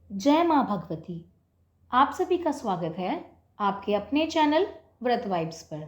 जय माँ भगवती। आप सभी का स्वागत है आपके अपने चैनल व्रत वाइब्स पर।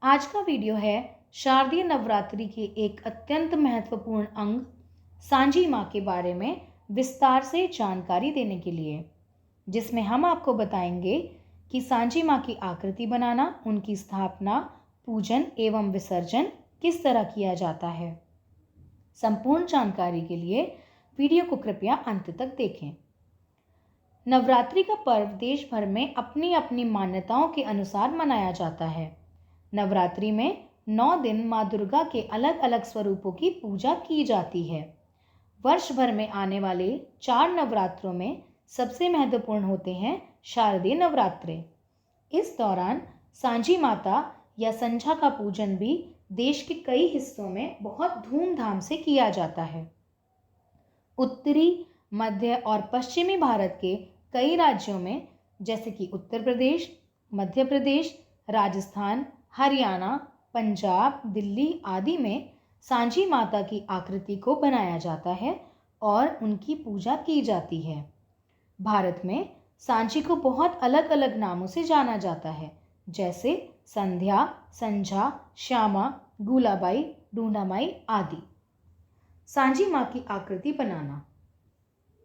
आज का वीडियो है शारदीय नवरात्रि के एक अत्यंत महत्वपूर्ण अंग सांझी माँ के बारे में विस्तार से जानकारी देने के लिए, जिसमें हम आपको बताएंगे कि सांझी माँ की आकृति बनाना, उनकी स्थापना, पूजन एवं विसर्जन किस तरह किया जाता है। संपूर्ण जानकारी के लिए वीडियो को कृपया अंत तक देखें। नवरात्रि का पर्व देश भर में अपनी अपनी मान्यताओं के अनुसार मनाया जाता है। नवरात्रि में 9 दिन माँ दुर्गा के अलग अलग स्वरूपों की पूजा की जाती है। वर्ष भर में आने वाले 4 नवरात्रों में सबसे महत्वपूर्ण होते हैं शारदीय नवरात्रे। इस दौरान सांझी माता या संझा का पूजन भी देश के कई हिस्सों में बहुत धूमधाम से किया जाता है। उत्तरी, मध्य और पश्चिमी भारत के कई राज्यों में जैसे कि उत्तर प्रदेश, मध्य प्रदेश, राजस्थान, हरियाणा, पंजाब, दिल्ली आदि में सांझी माता की आकृति को बनाया जाता है और उनकी पूजा की जाती है। भारत में सांझी को बहुत अलग अलग नामों से जाना जाता है, जैसे संध्या, संझा, श्यामा, गुलाबाई, ढूंढामाई आदि। सांझी माँ की आकृति बनाना।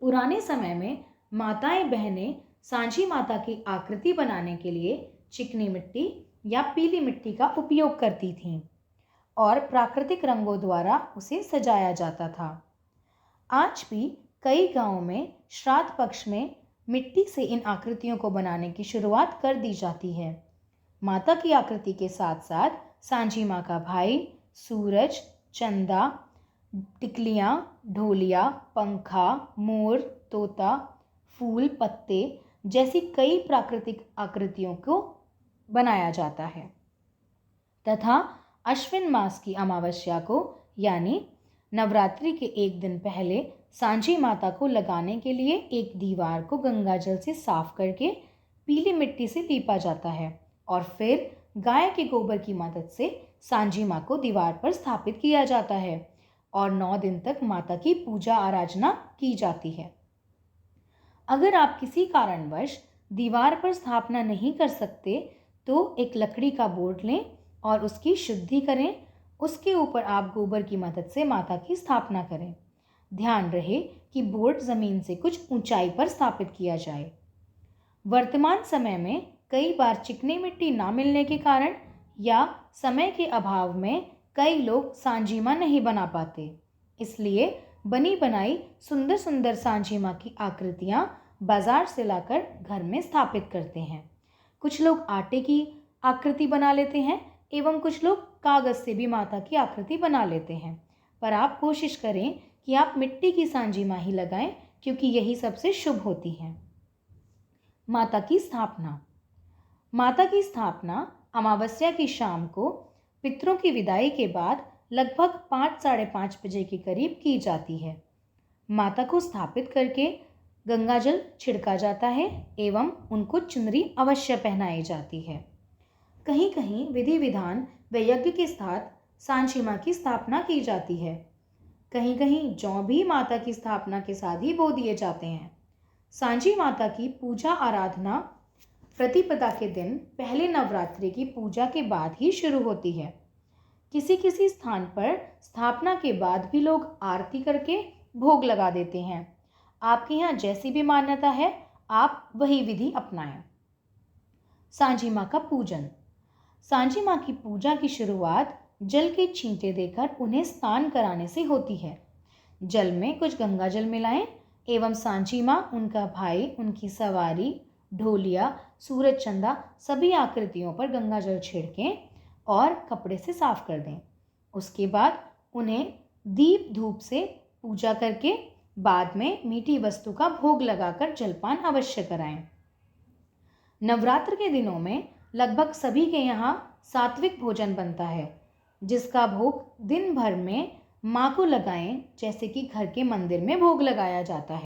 पुराने समय में माताएं बहनें सांझी माता की आकृति बनाने के लिए चिकनी मिट्टी या पीली मिट्टी का उपयोग करती थीं और प्राकृतिक रंगों द्वारा उसे सजाया जाता था। आज भी कई गांवों में श्राद्ध पक्ष में मिट्टी से इन आकृतियों को बनाने की शुरुआत कर दी जाती है। माता की आकृति के साथ साथ सांझी माँ का भाई, सूरज, चंदा, टिकलियाँ, ढोलिया, पंखा, मोर, तोता, फूल, पत्ते जैसी कई प्राकृतिक आकृतियों को बनाया जाता है तथा अश्विन मास की अमावस्या को यानी नवरात्रि के एक दिन पहले सांझी माता को लगाने के लिए एक दीवार को गंगा जल से साफ करके पीली मिट्टी से लीपा जाता है और फिर गाय के गोबर की मदद से सांझी माँ को दीवार पर स्थापित किया जाता है और 9 दिन तक माता की पूजा आराधना की जाती है। अगर आप किसी कारणवश दीवार पर स्थापना नहीं कर सकते तो एक लकड़ी का बोर्ड लें और उसकी शुद्धि करें। उसके ऊपर आप गोबर की मदद से माता की स्थापना करें। ध्यान रहे कि बोर्ड जमीन से कुछ ऊंचाई पर स्थापित किया जाए। वर्तमान समय में कई बार चिकनी मिट्टी ना मिलने के कारण या समय के अभाव में कई लोग सांझी माँ नहीं बना पाते, इसलिए बनी बनाई सुंदर सुंदर सांझी माँ की आकृतियाँ बाजार से लाकर घर में स्थापित करते हैं। कुछ लोग आटे की आकृति बना लेते हैं एवं कुछ लोग कागज से भी माता की आकृति बना लेते हैं, पर आप कोशिश करें कि आप मिट्टी की सांझी माँ ही लगाएं, क्योंकि यही सबसे शुभ होती है। माता की स्थापना। माता की स्थापना अमावस्या की शाम को पितरों की विदाई के बाद लगभग 5 साढ़े 5 बजे के करीब की जाती है। माता को स्थापित करके गंगाजल छिड़का जाता है एवं उनको चुनरी अवश्य पहनाई जाती है। कहीं कहीं विधि विधान व यज्ञ के साथ सांझी माँ की स्थापना की जाती है। कहीं कहीं जौ भी माता की स्थापना के साथ ही बो दिए जाते हैं। सांझी माता की पूजा आराधना प्रतिपदा के दिन पहले नवरात्रि की पूजा के बाद ही शुरू होती है। किसी किसी स्थान पर स्थापना के बाद भी लोग आरती करके भोग लगा देते हैं। आपके यहाँ जैसी भी मान्यता है आप वही विधि अपनाएं। सांझी माँ का पूजन। सांझी माँ की पूजा की शुरुआत जल के छींटे देकर उन्हें स्नान कराने से होती है। जल में कुछ गंगा जल मिलाएं एवं सांझी माँ, उनका भाई, उनकी सवारी, ढोलिया, सूरज, चंदा सभी आकृतियों पर गंगा जल छिड़कें और कपड़े से साफ कर दें। उसके बाद उन्हें दीप धूप से पूजा करके बाद में मीठी वस्तु का भोग लगाकर जलपान अवश्य कराएं। नवरात्र के दिनों में लगभग सभी के यहाँ सात्विक भोजन बनता है, जिसका भोग दिन भर में माँ को लगाएं, जैसे कि घर के मंदिर में भोग लगाया जाता है।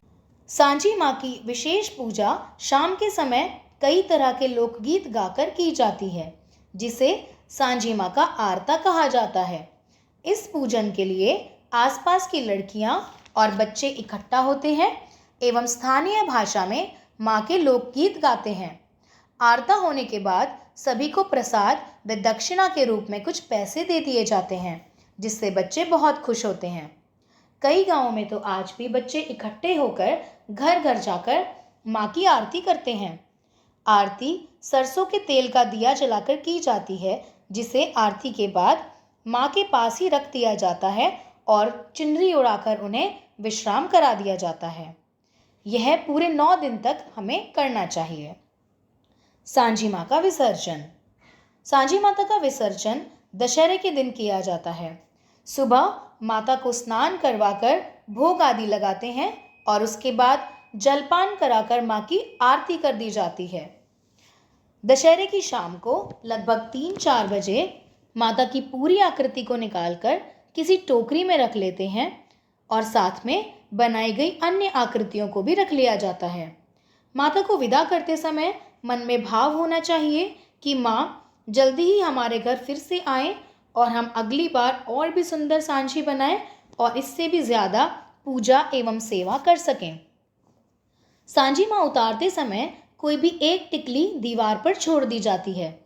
सांझी माँ की विशेष पूजा शाम के समय कई तरह के लोकगीत गाकर की जाती है, जिसे सांझी माँ का आरता कहा जाता है। इस पूजन के लिए आसपास की लड़कियाँ और बच्चे इकट्ठा होते हैं एवं स्थानीय भाषा में माँ के लोकगीत गाते हैं। आरता होने के बाद सभी को प्रसाद व दक्षिणा के रूप में कुछ पैसे दे दिए जाते हैं, जिससे बच्चे बहुत खुश होते हैं। कई गांवों में तो आज भी बच्चे इकट्ठे होकर घर घर जाकर माँ की आरती करते हैं। आरती सरसों के तेल का दिया जलाकर की जाती है, जिसे आरती के बाद माँ के पास ही रख दिया जाता है और चुनरी उड़ाकर उन्हें विश्राम करा दिया जाता है। यह पूरे 9 दिन तक हमें करना चाहिए। सांझी माँ का विसर्जन। सांझी माता का विसर्जन दशहरे के दिन किया जाता है। सुबह माता को स्नान करवाकर भोग आदि लगाते हैं और उसके बाद जलपान कराकर माँ की आरती कर दी जाती है। दशहरे की शाम को लगभग 3-4 बजे माता की पूरी आकृति को निकालकर किसी टोकरी में रख लेते हैं और साथ में बनाई गई अन्य आकृतियों को भी रख लिया जाता है। माता को विदा करते समय मन में भाव होना चाहिए कि माँ जल्दी ही हमारे घर फिर से आए और हम अगली बार और भी सुंदर सांझी बनाएं और इससे भी ज़्यादा पूजा एवं सेवा कर सकें। सांझी माँ उतारते समय कोई भी एक टिकली दीवार पर छोड़ दी जाती है।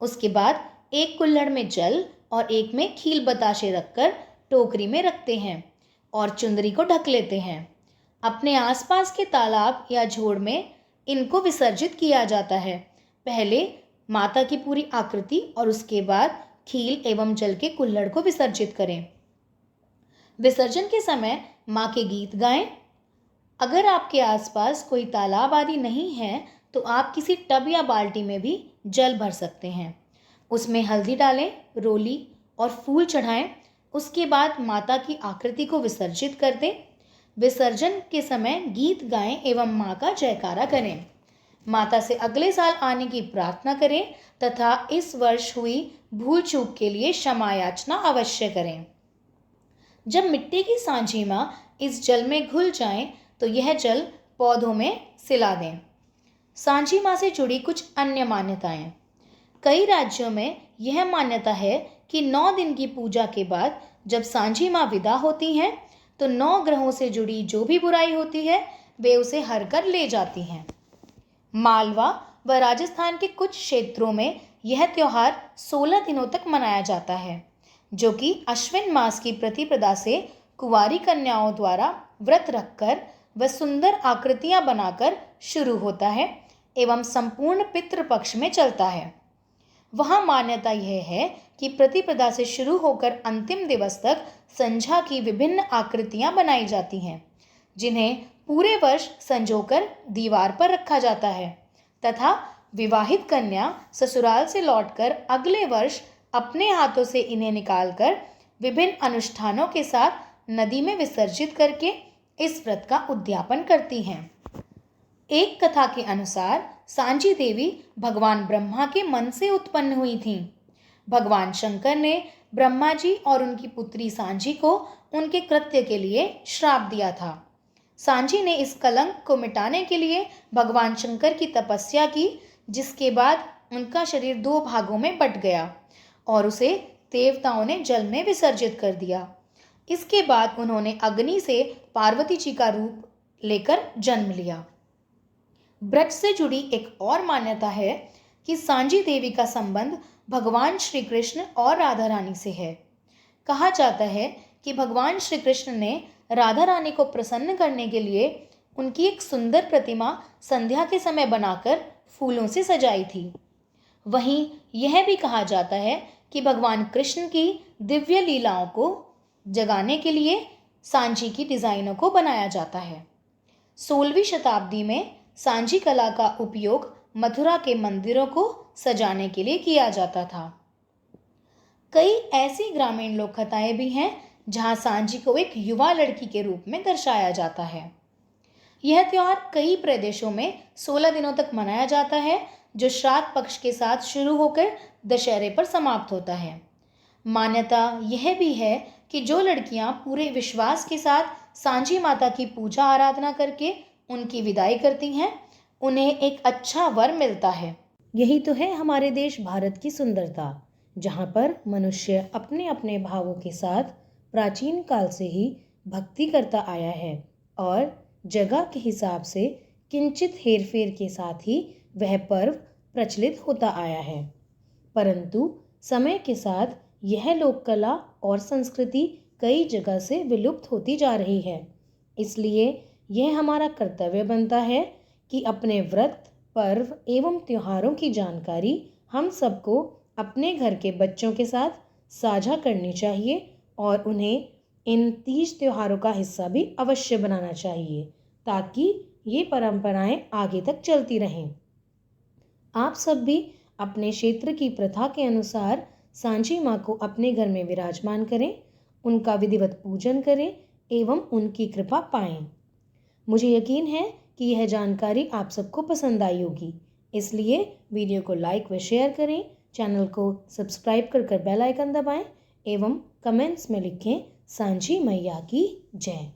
उसके बाद एक कुल्हड़ में जल और एक में खील बताशे रखकर टोकरी में रखते हैं और चुंदरी को ढक लेते हैं। अपने आसपास के तालाब या झोड़ में इनको विसर्जित किया जाता है। पहले माता की पूरी आकृति और उसके बाद खील एवं जल के कुल्हड़ को विसर्जित करें। विसर्जन के समय माँ के गीत गाएं। अगर आपके आसपास कोई तालाब आदि नहीं है तो आप किसी टब या बाल्टी में भी जल भर सकते हैं। उसमें हल्दी डालें, रोली और फूल चढ़ाएं। उसके बाद माता की आकृति को विसर्जित कर दें। विसर्जन के समय गीत गाएं एवं माँ का जयकारा करें। माता से अगले साल आने की प्रार्थना करें तथा इस वर्ष हुई भूल चूक के लिए क्षमा याचना अवश्य करें। जब मिट्टी की सांझी माँ इस जल में घुल जाएं तो यह जल पौधों में सिला दें। सांझी माँ से जुड़ी कुछ अन्य मान्यताएं। कई राज्यों में यह मान्यता है कि 9 दिन की पूजा के बाद जब सांझी माँ विदा होती हैं तो 9 ग्रहों से जुड़ी जो भी बुराई होती है वे उसे हर कर ले जाती हैं। मालवा व राजस्थान के कुछ क्षेत्रों में यह त्यौहार 16 दिनों तक मनाया जाता है, जो कि अश्विन मास की प्रतिपदा से कुंवारी कन्याओं द्वारा व्रत रखकर व सुंदर आकृतियां बनाकर शुरू होता है एवं संपूर्ण पितृपक्ष में चलता है। वहाँ मान्यता यह है कि प्रतिपदा से शुरू होकर अंतिम दिवस तक संझा की विभिन्न आकृतियां बनाई जाती हैं, जिन्हें पूरे वर्ष संजोकर दीवार पर रखा जाता है तथा विवाहित कन्या ससुराल से लौटकर अगले वर्ष अपने हाथों से इन्हें निकालकर विभिन्न अनुष्ठानों के साथ नदी में विसर्जित करके इस व्रत का उद्यापन करती हैं। एक कथा के अनुसार सांझी देवी भगवान ब्रह्मा के मन से उत्पन्न हुई थीं। भगवान शंकर ने ब्रह्मा जी और उनकी पुत्री सांझी को उनके कृत्य के लिए श्राप दिया था। सांझी ने इस कलंक को मिटाने के लिए भगवान शंकर की तपस्या की, जिसके बाद उनका शरीर 2 भागों में बट गया और उसे देवताओं ने जल में विसर्जित कर दिया। इसके बाद उन्होंने अग्नि से पार्वती जी का रूप लेकर जन्म लिया। ब्रज से जुड़ी एक और मान्यता है कि सांझी देवी का संबंध भगवान श्री कृष्ण और राधा रानी से है। कहा जाता है कि भगवान श्री कृष्ण ने राधा रानी को प्रसन्न करने के लिए उनकी एक सुंदर प्रतिमा संध्या के समय बनाकर फूलों से सजाई थी। वहीं यह भी कहा जाता है कि भगवान कृष्ण की दिव्य लीलाओं को जगाने के लिए सांझी की डिज़ाइनों को बनाया जाता है। 16वीं शताब्दी में सांझी कला का उपयोग मथुरा के मंदिरों को सजाने के लिए किया जाता था। कई ऐसी ग्रामीण लोक कथाएं भी हैं जहां सांझी को एक युवा लड़की के रूप में दर्शाया जाता है। यह त्यौहार कई प्रदेशों में 16 दिनों तक मनाया जाता है, जो श्राद्ध पक्ष के साथ शुरू होकर दशहरे पर समाप्त होता है। मान्यता यह भी है कि जो लड़कियां पूरे विश्वास के साथ सांझी माता की पूजा आराधना करके उनकी विदाई करती हैं, उन्हें एक अच्छा वर मिलता है। यही तो है हमारे देश भारत की सुंदरता, जहाँ पर मनुष्य अपने भावों के साथ प्राचीन काल से ही भक्ति करता आया है और जगह के हिसाब से किंचित हेरफेर के साथ ही वह पर्व प्रचलित होता आया है, परंतु समय के साथ यह लोक कला और संस्कृति कई जगह से विलुप्त होती जा रही है। इसलिए यह हमारा कर्तव्य बनता है कि अपने व्रत, पर्व एवं त्योहारों की जानकारी हम सबको अपने घर के बच्चों के साथ साझा करनी चाहिए और उन्हें इन तीज त्योहारों का हिस्सा भी अवश्य बनाना चाहिए, ताकि ये परंपराएं आगे तक चलती रहें। आप सब भी अपने क्षेत्र की प्रथा के अनुसार सांची माँ को अपने घर में विराजमान करें, उनका विधिवत पूजन करें एवं उनकी कृपा पाएं। मुझे यकीन है कि यह जानकारी आप सबको पसंद आई होगी, इसलिए वीडियो को लाइक व शेयर करें, चैनल को सब्सक्राइब कर बेल आइकन दबाएं एवं कमेंट्स में लिखें सांची मैया की जय।